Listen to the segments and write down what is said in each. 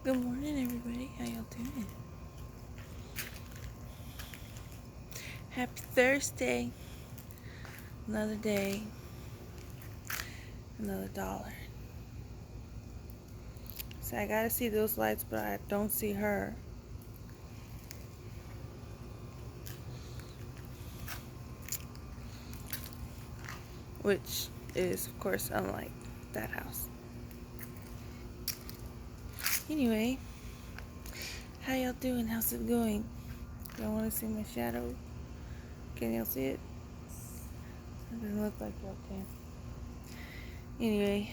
Good morning, everybody. How y'all doing? Happy Thursday. Another day. Another dollar. So I gotta see those lights, but I don't see her. Which is, of course, unlike that house. Anyway, how y'all doing? How's it going? Y'all wanna see my shadow? Can y'all see it? It doesn't look like y'all can. Anyway.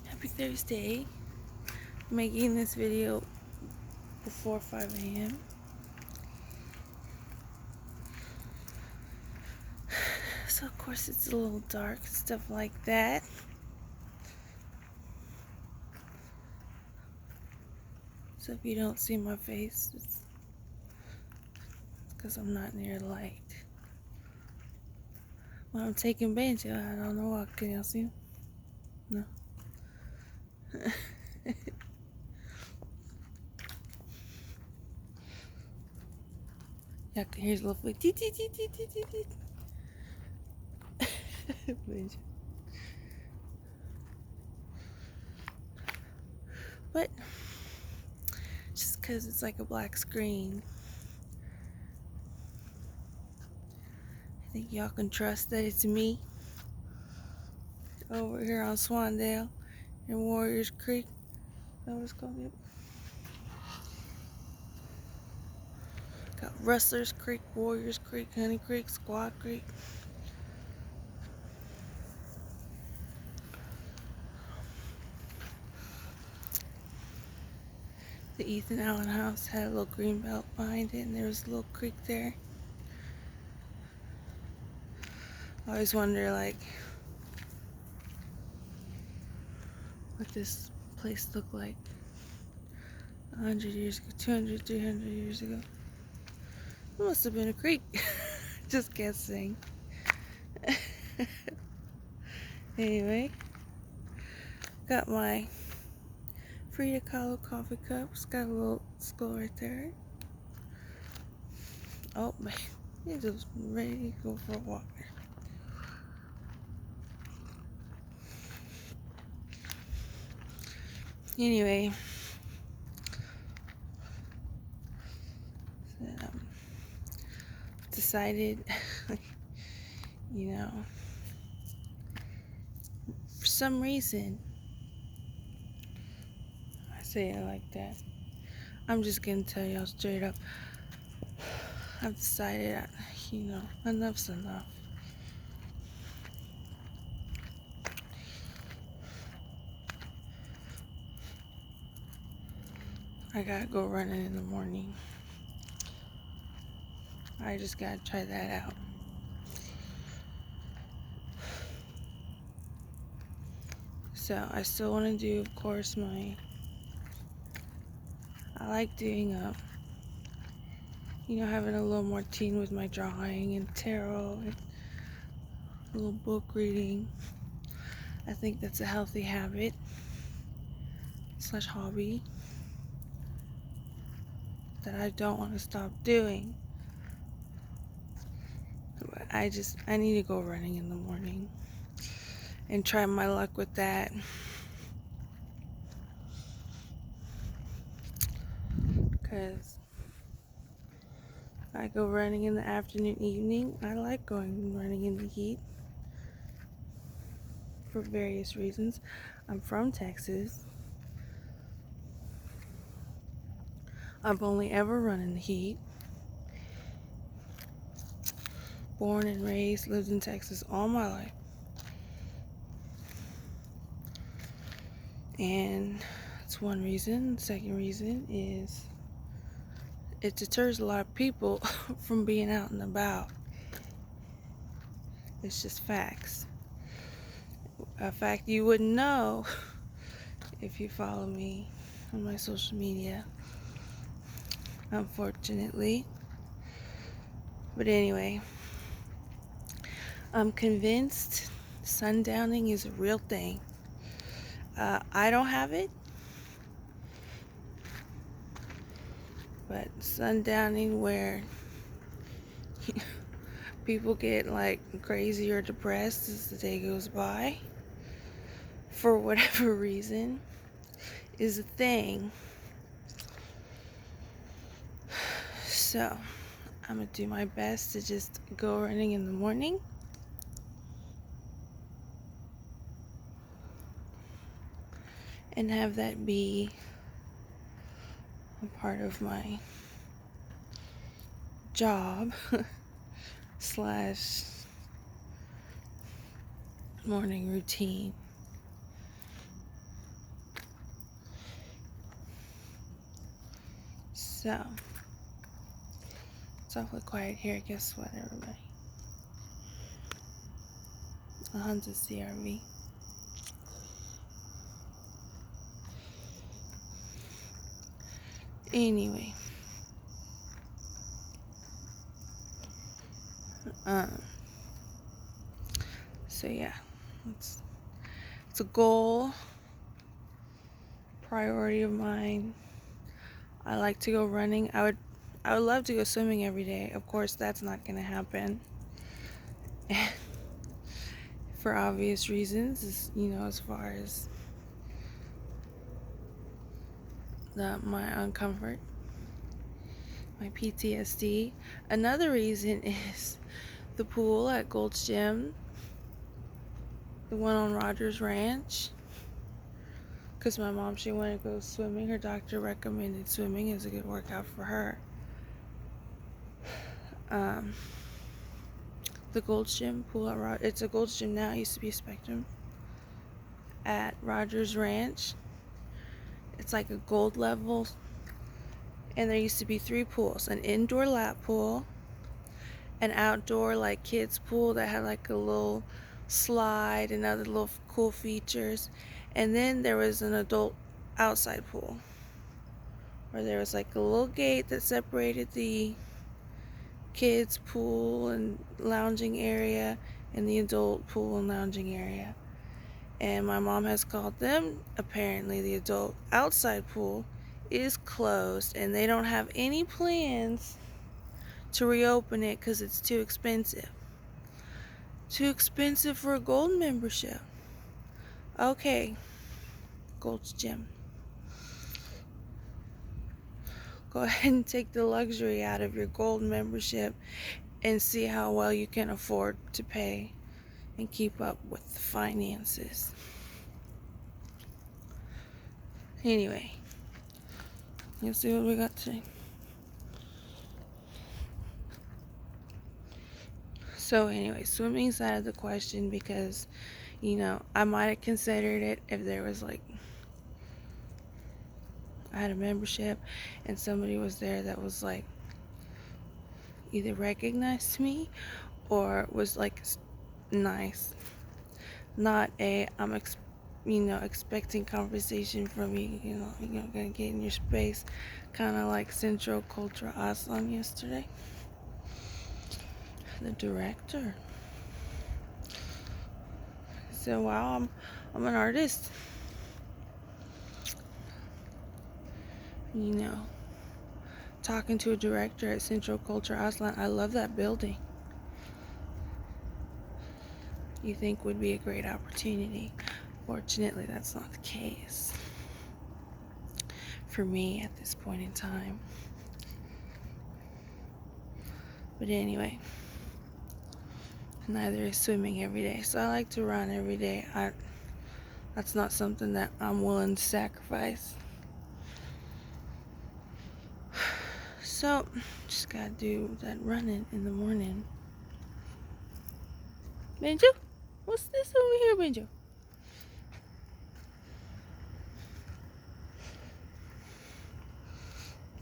Happy Thursday. I'm making this video before 5 a.m. So of course it's a little dark, stuff like that. So if you don't see my face, it's because I'm not near the light. Well, I'm taking banjo. I don't know what. Can y'all see him? No. Y'all can hear his little foot. Banjo. But just because it's like a black screen, I think y'all can trust that it's me over here on Swandale in Warriors Creek. Is that what it's called? Yep. Got Rustlers Creek, Warriors Creek, Honey Creek, Squad Creek. The Ethan Allen house had a little green belt behind it, and there was a little creek there. I always wonder, like, what this place looked like 100 years ago, 200, 300 years ago. It must have been a creek. Just guessing. Anyway, got my Frida Kahlo coffee cup. It's got a little skull right there. Oh man, he's just ready to go for a walk. Anyway, decided, you know, for some reason, I say it like that. I'm just gonna tell y'all straight up. I've decided, you know, enough's enough. I gotta go running in the morning. I just gotta try that out. So I still want to do, of course, I like doing you know, having a little more routine with my drawing and tarot and a little book reading. I think that's a healthy habit / hobby that I don't want to stop doing. But I need to go running in the morning and try my luck with that. Because I go running in the afternoon, evening. I like going running in the heat for various reasons. I'm from Texas. I've only ever run in the heat. Born and raised, lived in Texas all my life. And that's one reason. Second reason is it deters a lot of people from being out and about. It's just facts. A fact you wouldn't know if you follow me on my social media, unfortunately. But anyway, I'm convinced Sundowning is a real thing. I don't have it, but sundowning where people get like crazy or depressed as the day goes by for whatever reason is a thing. So I'm gonna do my best to just go running in the morning. And have that be a part of my job slash morning routine. So, it's awfully quiet here. Guess what, everybody? A Honda CRV. Anyway, so yeah, it's a goal, priority of mine. I like to go running. I would love to go swimming every day. Of course, that's not gonna happen. For obvious reasons, as far as my uncomfort, my PTSD. Another reason is the pool at Gold's Gym, the one on Rogers Ranch. Because my mom, she wanted to go swimming. Her doctor recommended swimming as a good workout for her. The Gold's Gym pool at it's a Gold's Gym now. It used to be a Spectrum. At Rogers Ranch, it's like a gold level. And there used to be 3 pools: an indoor lap pool, an outdoor like kids pool that had like a little slide and other little cool features, and then there was an adult outside pool where there was like a little gate that separated the kids pool and lounging area and the adult pool and lounging area. And my mom has called them. Apparently the adult outside pool is closed and they don't have any plans to reopen it because it's too expensive. Too expensive for a gold membership. Okay, Gold's Gym. Go ahead and take the luxury out of your gold membership and see how well you can afford to pay and keep up with the finances. Anyway, let's see what we got today. So anyway, swimming's out of the question because, I might have considered it if there was like, I had a membership and somebody was there that was like, either recognized me or was like nice. Not I'm expecting conversation from you, gonna get in your space, kind of like Central Culture Aslan yesterday. The director said, "Wow, I'm an artist." Talking to a director at Central Culture Aslan, I love that building. You think would be a great opportunity. Fortunately, that's not the case for me at this point in time. But anyway, neither is swimming every day. So I like to run every day. That's not something that I'm willing to sacrifice. So, just gotta do that running in the morning. Banjo? What's this over here, Banjo?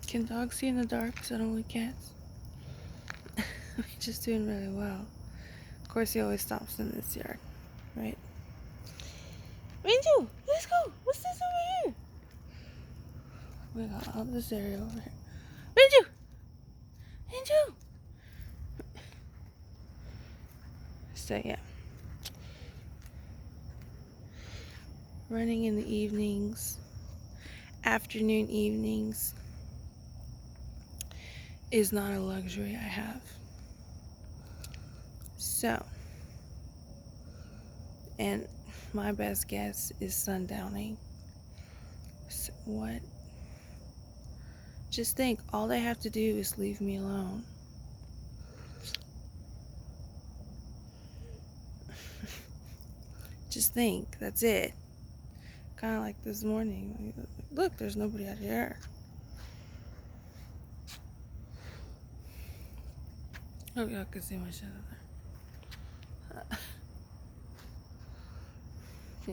Can dogs see in the dark? Because I don't like cats. We're just doing really well. Of course, he always stops in this yard, right? Banjo, let's go. What's this over here? We got all this area over here. Banjo! Banjo! So, yeah. running in the evenings, afternoon evenings, is not a luxury I have. So, and my best guess is sundowning. So what? Just think, all they have to do is leave me alone. Just think, that's it. Kind of like this morning. Look, there's nobody out here. Oh, y'all can see my shadow there.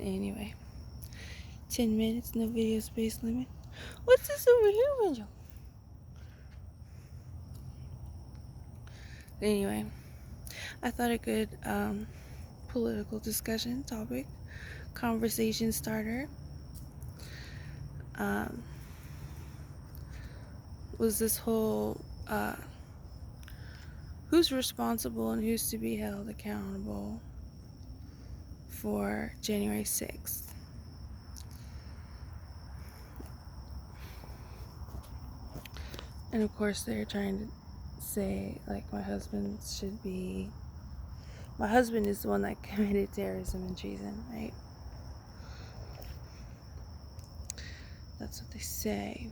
Anyway, 10 minutes, no video space limit. What's this over here, Banjo? Anyway, I thought a good political discussion topic, conversation starter, was this whole who's responsible and who's to be held accountable for January 6th. And of course they're trying to say, like, my husband is the one that committed terrorism and treason, right? That's what they say.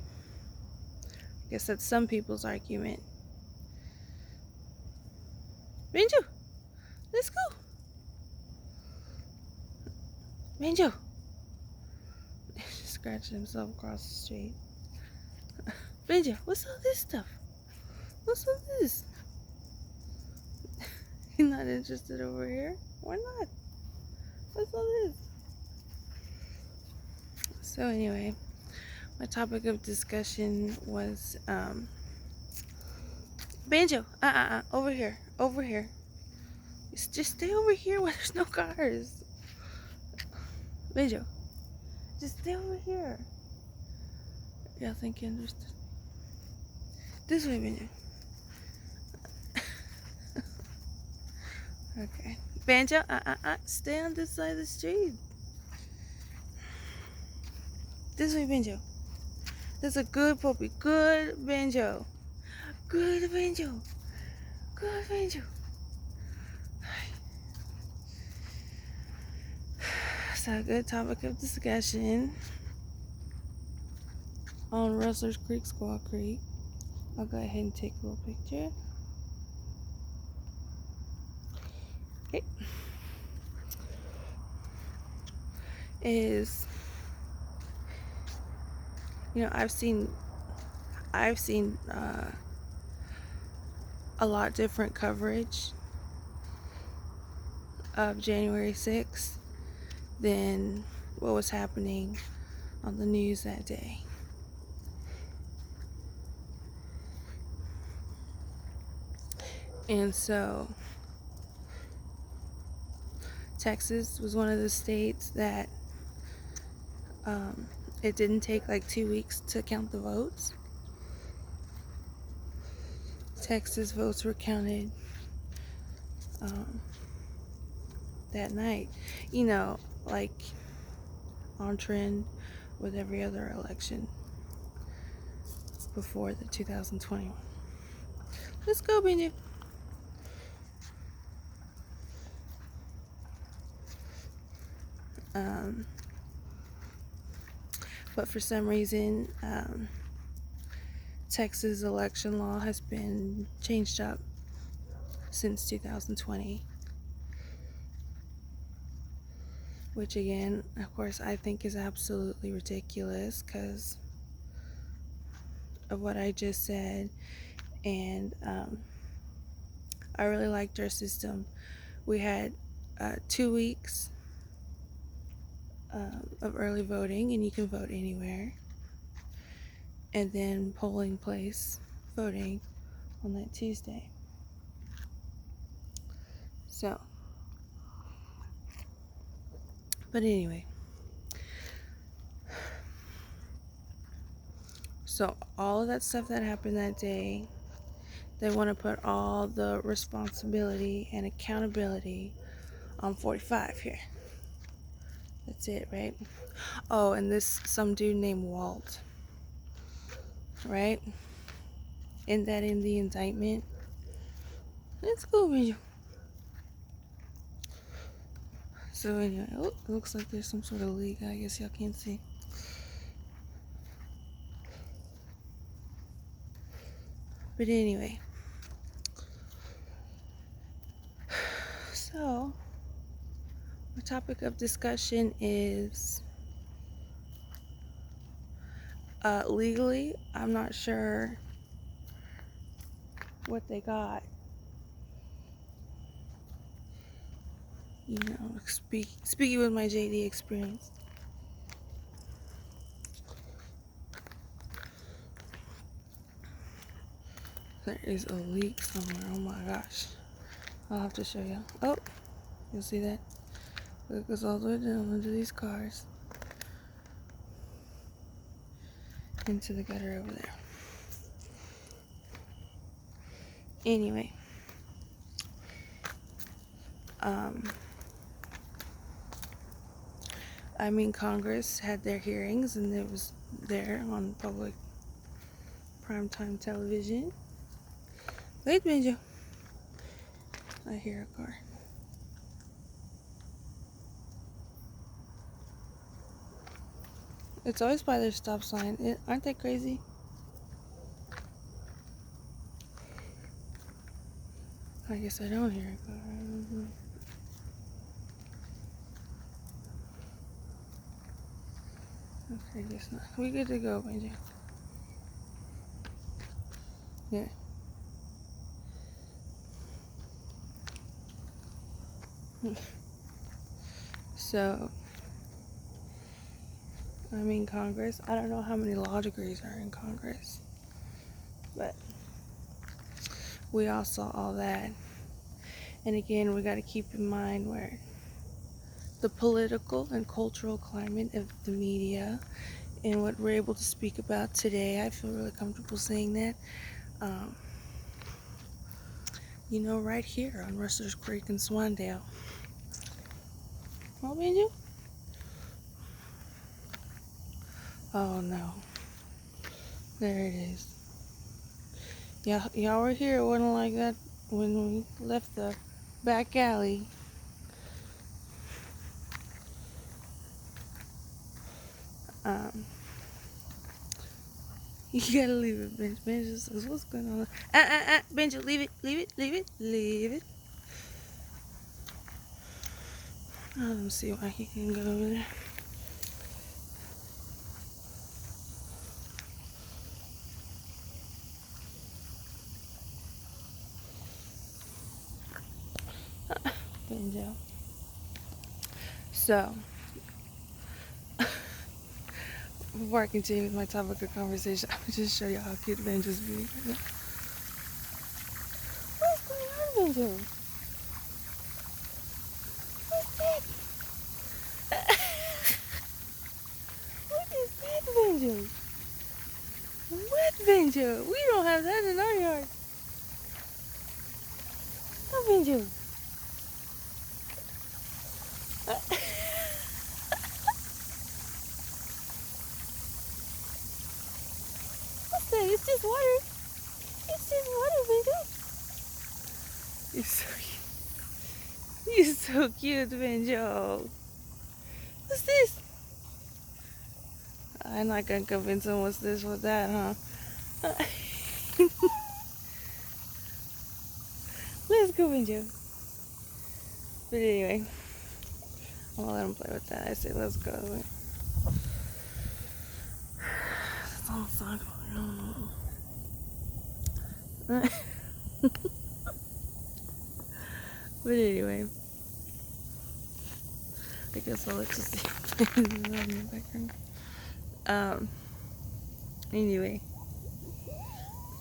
I guess that's some people's argument. Banjo, let's go. Banjo. Just scratching himself across the street. Banjo, what's all this stuff? What's all this? You're not interested over here? Why not? What's all this? So anyway, my topic of discussion was Banjo, over here, just stay over here where there's no cars. Banjo, just stay over here. Y'all think you understood? This way, Banjo. Okay, Banjo, stay on this side of the street. This way, Banjo. That's a good puppy. Good Banjo. Good Banjo. Good Banjo. So, a good topic of discussion on Rustler's Creek, Squaw Creek. I'll go ahead and take a little picture. Okay. I've seen a lot different coverage of January 6th than what was happening on the news that day. And so Texas was one of the states that it didn't take like 2 weeks to count the votes. Texas votes were counted that night, like on trend with every other election before the 2021. Let's go, Benji. But for some reason, Texas election law has been changed up since 2020. Which again, of course, I think is absolutely ridiculous because of what I just said. And I really liked our system. We had 2 weeks of early voting, and you can vote anywhere. And then polling place voting on that Tuesday. So, but anyway. So all of that stuff that happened that day, they want to put all the responsibility and accountability on 45 here. That's it, right? Oh, and this some dude named Walt, right? Isn't that in the indictment? Let's go, Benjo. So anyway, oh, it looks like there's some sort of leak. I guess y'all can't see. But anyway, so our topic of discussion is legally. I'm not sure what they got. You know, speaking with my JD experience. There is a leak somewhere. Oh my gosh. I'll have to show you. Oh, you'll see that? It goes all the way down under these cars. Into the gutter over there. Anyway. Congress had their hearings and it was there on public primetime television. Wait, Benjo. I hear a car. It's always by their stop sign. Aren't they crazy? I guess I don't hear a car. Okay, guess not. We good to go, Benjo. Yeah. So, Congress. I don't know how many law degrees are in Congress, but we all saw all that. And again, we got to keep in mind where the political and cultural climate of the media and what we're able to speak about today. I feel really comfortable saying that. Right here on Rustler's Creek in Swandale. What made you? Oh no. There it is. Yeah, y'all were here. It wasn't like that when we left the back alley. You gotta leave it, Benj. Benj just says, what's going on? Benj, leave it. I don't see why he can go over there. Benjo. So, before I continue with my topic of conversation, I'm just show you how cute Benjo's being right now. What's going on, Benjo? What's that? What is that, Benjo? What, Benjo? We don't have that in our yard. Oh, Benjo. What's that? It's just water. It's just water, Benjo. You're so cute. You're so cute, Benjo. What's this? I'm not gonna convince him what's this, what's that, huh? Let's go, Benjo. But anyway, I'm gonna let him play with that. I say, let's go. That's all it's talking about. But anyway, I guess I'll let you see in the background. Anyway,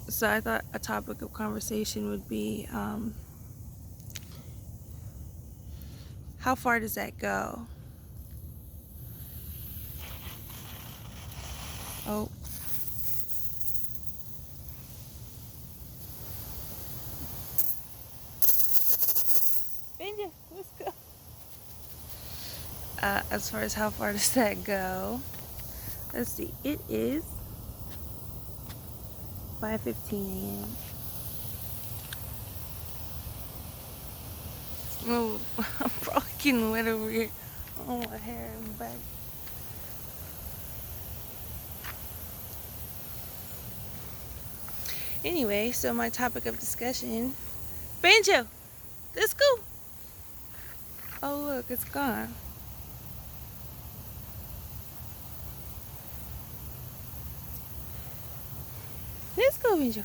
so I thought a topic of conversation would be, how far does that go? Oh. Benja, let's go. as far as how far does that go? Let's see. It is 5:15 a.m. Oh, I'm probably getting wet over here. Oh, my hair and back. Anyway, so my topic of discussion, banjo. Let's go. Oh, look, it's gone. Let's go, banjo.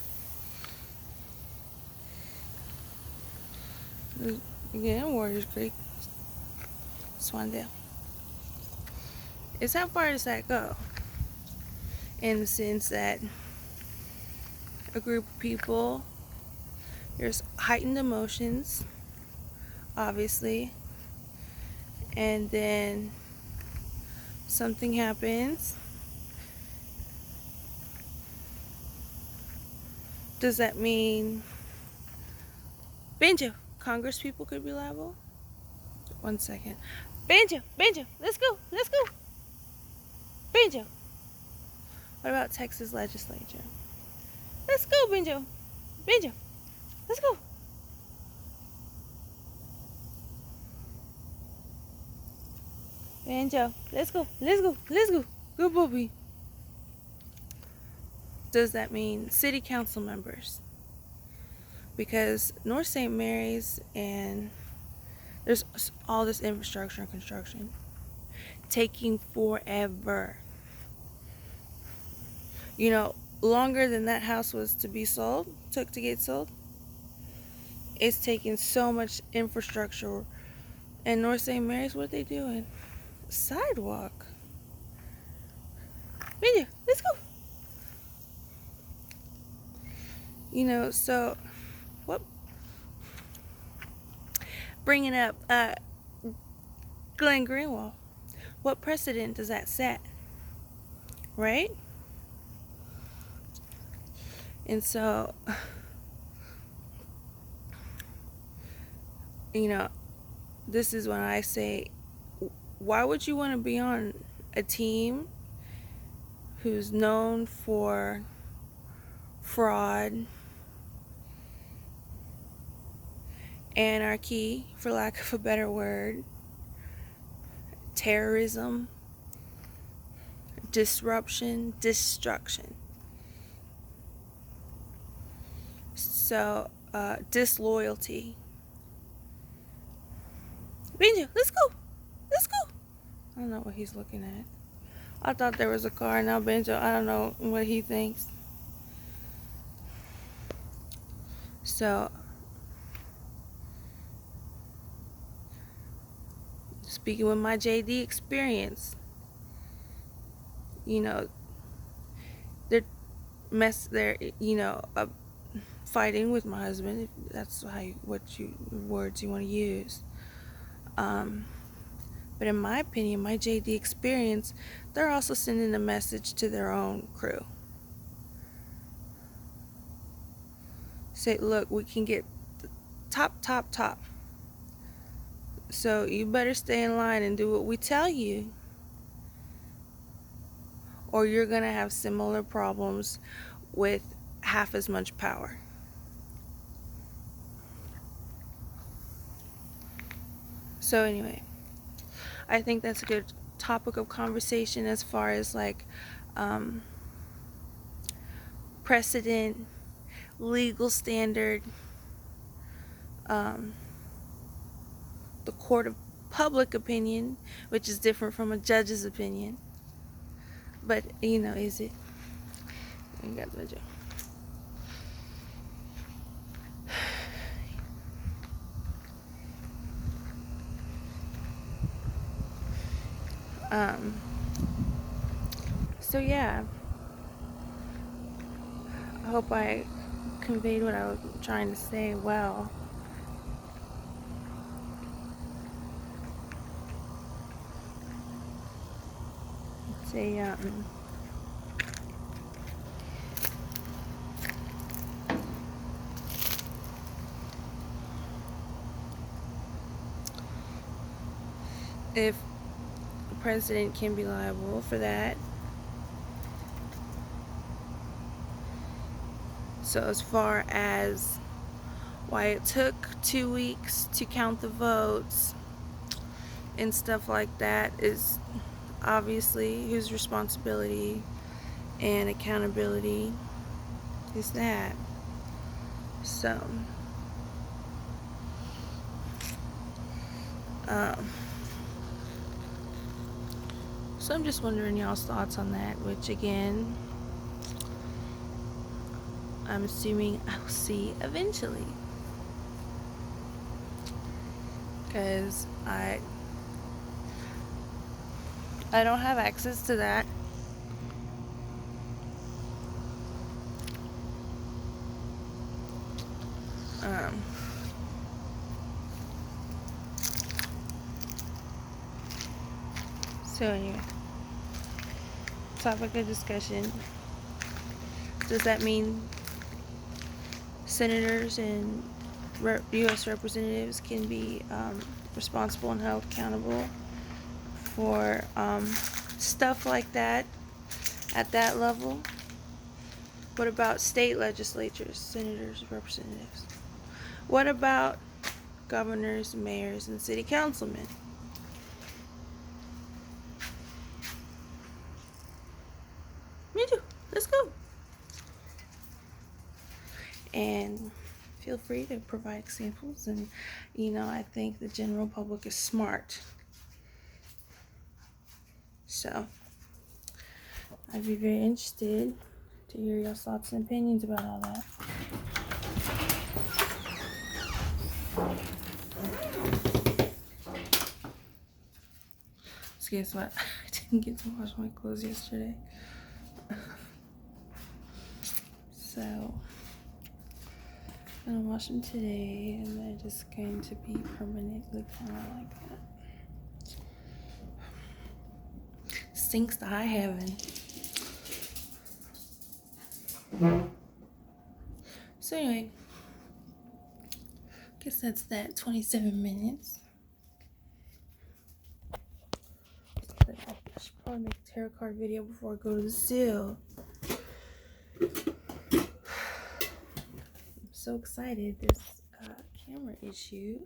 Again, Warriors Creek, Swandale. It's how far does that go? In the sense that a group of people, there's heightened emotions, obviously, and then something happens. Does that mean banjo? Congress people could be liable? 1 second. Banjo, banjo, let's go, let's go. Banjo. What about Texas legislature? Let's go, banjo, banjo, let's go. Banjo, let's go, let's go, let's go. Good booby. Does that mean city council members? Because North St. Mary's and there's all this infrastructure and construction taking forever. You know, longer than that house was to be sold, took to get sold. It's taking so much infrastructure. And North St. Mary's, what are they doing? Sidewalk. Media, let's go. You know, so what? Bringing up Glenn Greenwald. What precedent does that set? Right? And so, you know, this is when I say, why would you want to be on a team who's known for fraud, anarchy, for lack of a better word, terrorism, disruption, destruction? So, disloyalty. Banjo, let's go. Let's go. I don't know what he's looking at. I thought there was a car. Now Banjo, I don't know what he thinks. So, speaking with my JD experience, you know, they're fighting with my husband, if that's words you want to use. But in my opinion, my JD experience, they're also sending a message to their own crew. Say, look, we can get top. So you better stay in line and do what we tell you, or you're going to have similar problems with half as much power. So anyway, I think that's a good topic of conversation as far as like precedent, legal standard, the court of public opinion, which is different from a judge's opinion. But, you know, is it? You got the joke. So yeah, I hope I conveyed what I was trying to say well. Say if president can be liable for that. So as far as why it took 2 weeks to count the votes and stuff like that is obviously whose responsibility and accountability is that. So um, so I'm just wondering y'all's thoughts on that, which again I'm assuming I'll see eventually, because I don't have access to that. Um, so anyway, topic of discussion. Does that mean senators and U.S. representatives can be responsible and held accountable for stuff like that at that level? What about state legislatures, senators, representatives? What about governors, mayors, and city councilmen? Me too. Let's go. And feel free to provide examples. And, I think the general public is smart. So, I'd be very interested to hear your thoughts and opinions about all that. So guess what? I didn't get to wash my clothes yesterday. So, I'm gonna wash them today, and they're just going to be permanently kind of like that. Stinks to high heaven. So anyway, guess that's that. 27 minutes. I should probably make a tarot card video before I go to the zoo. I'm so excited. This camera issue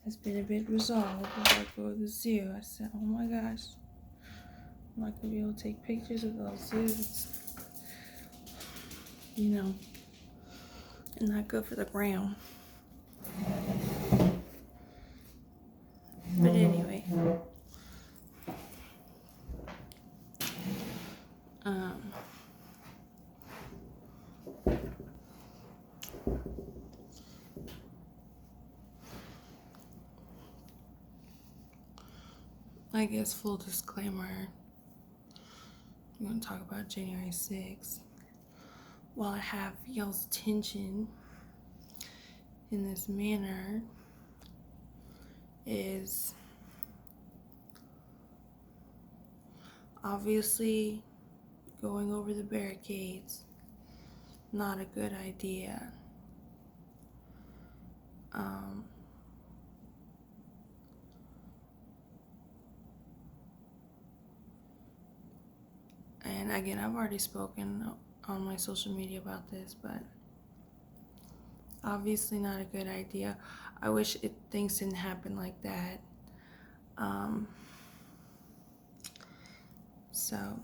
has been a bit resolved before I go to the zoo. I said, oh my gosh, I'm not going to be able to take pictures of those zoos. And not good for the ground. But anyway, I guess full disclaimer, I'm going to talk about January 6th. While I have y'all's attention in this manner, is obviously going over the barricades, not a good idea. And again, I've already spoken on my social media about this, but obviously not a good idea. I wish things didn't happen like that. So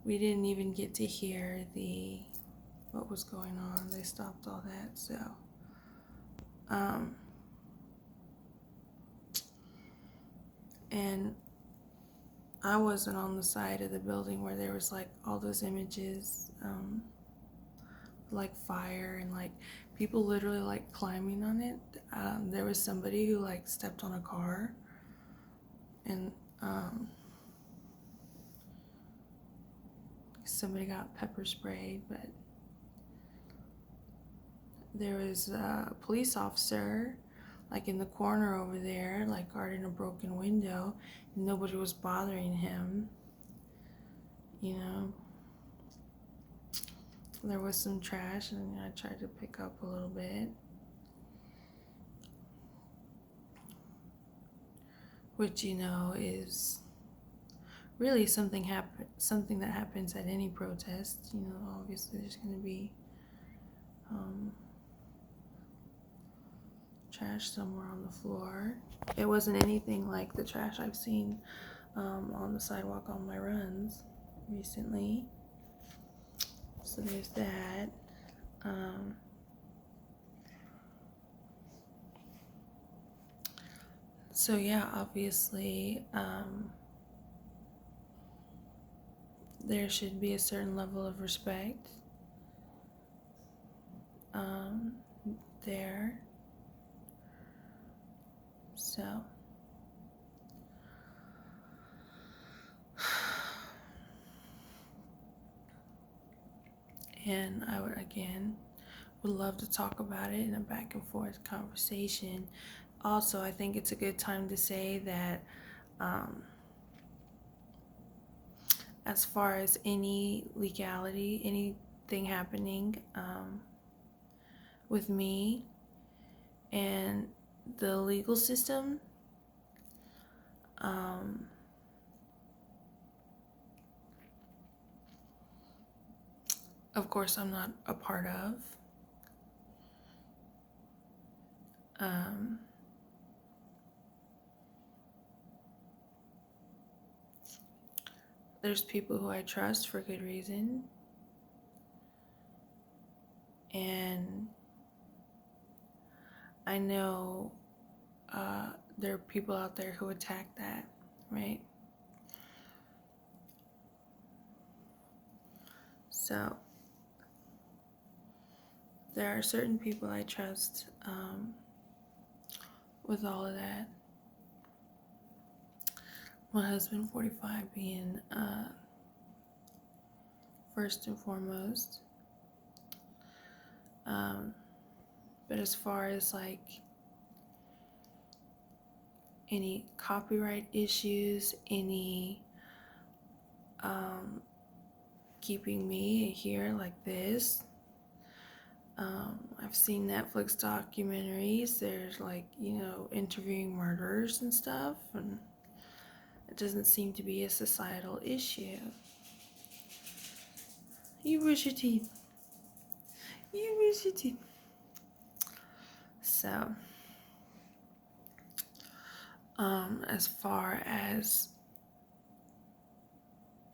we didn't even get to hear what was going on. They stopped all that. So and I wasn't on the side of the building where there was like all those images, like fire and like people literally like climbing on it. There was somebody who like stepped on a car, and somebody got pepper sprayed, but there was a police officer like in the corner over there, like guarding a broken window, and nobody was bothering him. There was some trash, and I tried to pick up a little bit, which is really something that happens at any protest. Obviously there's going to be trash somewhere on the floor. It wasn't anything like the trash I've seen on the sidewalk on my runs recently. So there's that. So yeah, obviously, there should be a certain level of respect there. So, and I would love to talk about it in a back and forth conversation. Also, I think it's a good time to say that as far as any legality, anything happening with me and the legal system, of course, I'm not a part of. There's people who I trust for good reason, and I know there are people out there who attack that, right? So there are certain people I trust with all of that. My husband, 45, being first and foremost. But as far as like any copyright issues, any keeping me here like this, I've seen Netflix documentaries. There's like, interviewing murderers and stuff, and it doesn't seem to be a societal issue. You brush your teeth. You brush your teeth. So, as far as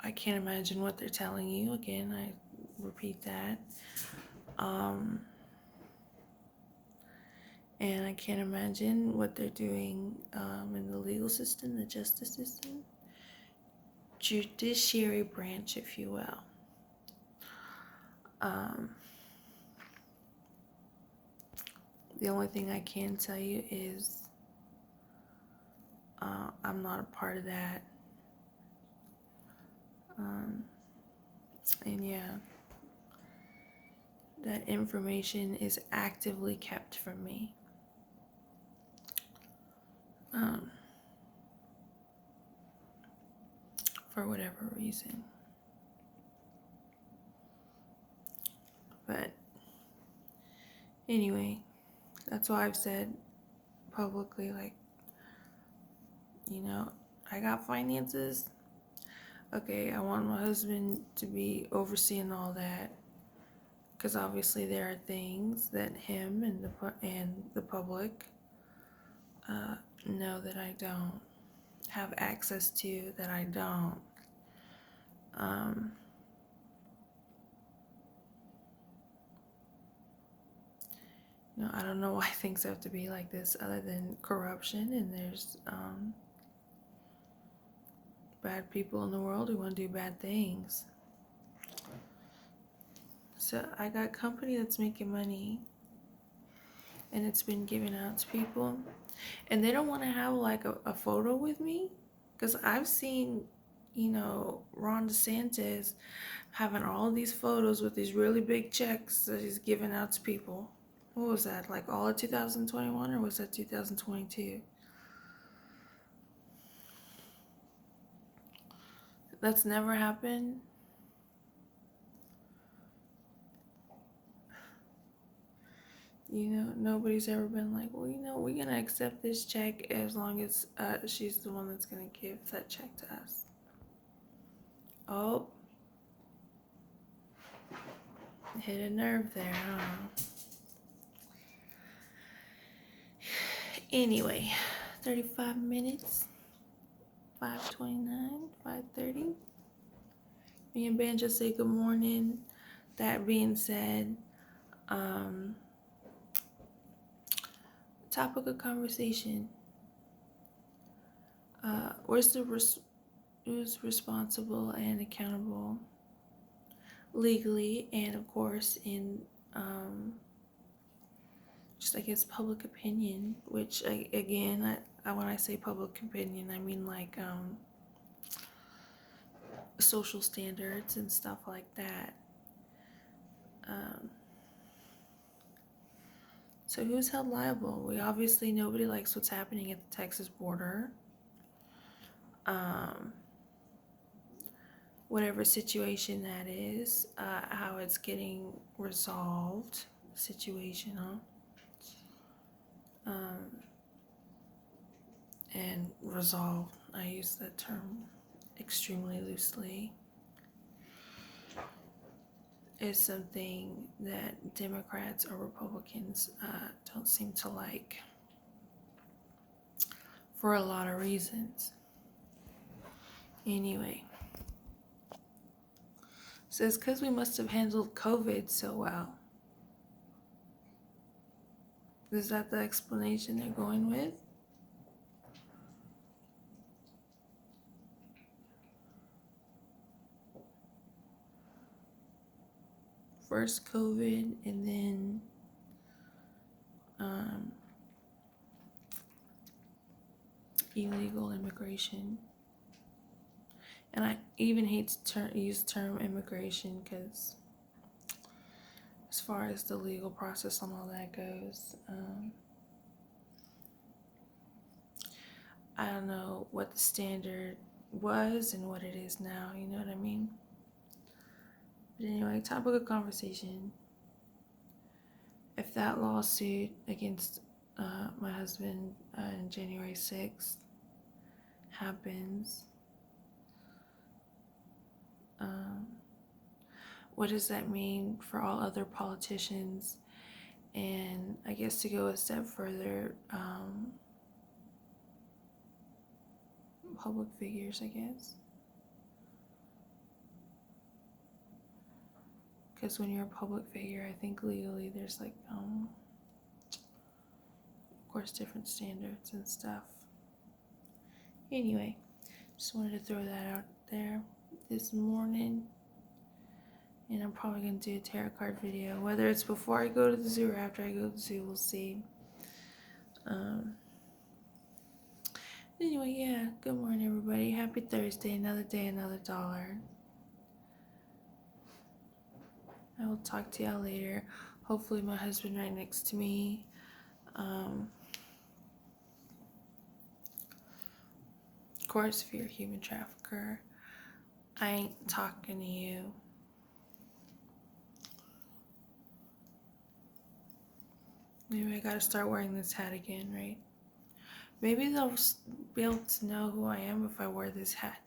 I can't imagine what they're telling you. Again, I repeat that. And I can't imagine what they're doing in the legal system, the justice system, judiciary branch, if you will. The only thing I can tell you is I'm not a part of that. And yeah, that information is actively kept from me. For whatever reason. But anyway, that's why I've said publicly, like, I got finances. Okay, I want my husband to be overseeing all that, because obviously there are things that him and the public know that I don't have access to, that I don't. I don't know why things have to be like this other than corruption, and there's bad people in the world who want to do bad things. So I got company that's making money, and it's been given out to people, and they don't want to have like a photo with me, because I've seen Ron DeSantis having all these photos with these really big checks that he's giving out to people. What was that, like all of 2021, or was that 2022? That's never happened. Nobody's ever been like, well, we're gonna accept this check as long as she's the one that's gonna give that check to us. Oh, hit a nerve there, huh? Anyway, 35 minutes, 5:29, 5:30. Me and Banjo say good morning. That being said, topic of conversation. Who's responsible and accountable legally, and of course in just I guess public opinion, which when I say public opinion, I mean like social standards and stuff like that. So who's held liable? We obviously, nobody likes what's happening at the Texas border. Whatever situation that is, how it's getting resolved, situational. And resolved, I use that term extremely loosely, is something that Democrats or Republicans don't seem to like for a lot of reasons. Anyway, says because we must have handled COVID so well. Is that the explanation they're going with? First COVID and then illegal immigration. And I even hate to use the term immigration because as far as the legal process and all that goes, I don't know what the standard was and what it is now, you know what I mean? But anyway, topic of conversation. If that lawsuit against my husband on January 6th happens, what does that mean for all other politicians? And I guess to go a step further, public figures, I guess. Because when you're a public figure, I think legally there's like, of course, different standards and stuff. Anyway, just wanted to throw that out there this morning. And I'm probably going to do a tarot card video. Whether it's before I go to the zoo or after I go to the zoo, we'll see. Anyway, yeah, good morning, everybody. Happy Thursday. Another day, another dollar. I will talk to y'all later. Hopefully my husband right next to me. Of course, if you're a human trafficker, I ain't talking to you. Maybe I gotta start wearing this hat again, right? Maybe they'll be able to know who I am if I wear this hat.